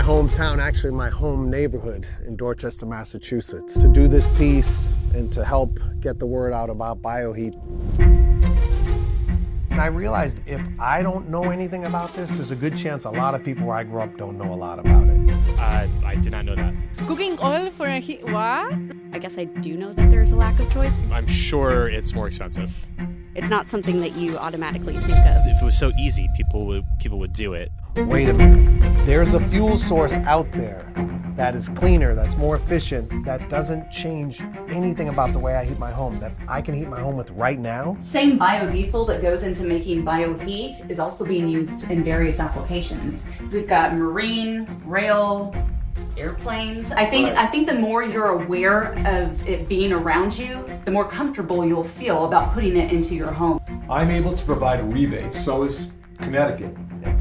hometown, actually my home neighborhood in Dorchester, Massachusetts, to do this piece and to help get the word out about Bioheat. And I realized if I don't know anything about this, there's a good chance a lot of people where I grew up don't know a lot about it. I did not know that. Cooking oil for a heat, what? I guess I do know that there's a lack of choice. I'm sure it's more expensive. It's not something that you automatically think of. If it was so easy, people would do it. Wait a minute. There's a fuel source out there that is cleaner, that's more efficient, that doesn't change anything about the way I heat my home, that I can heat my home with right now. Same biodiesel that goes into making bioheat is also being used in various applications. We've got marine, rail, airplanes. I think the more you're aware of it being around you, the more comfortable you'll feel about putting it into your home. I'm able to provide rebates, so is Connecticut,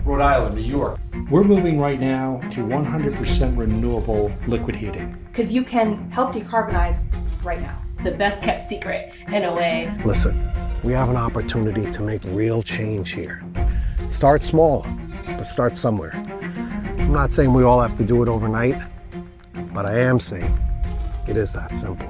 Rhode Island, New York. We're moving right now to 100% renewable liquid heating. Because you can help decarbonize right now. The best kept secret, in a way. Listen, we have an opportunity to make real change here. Start small, but start somewhere. I'm not saying we all have to do it overnight, but I am saying it is that simple.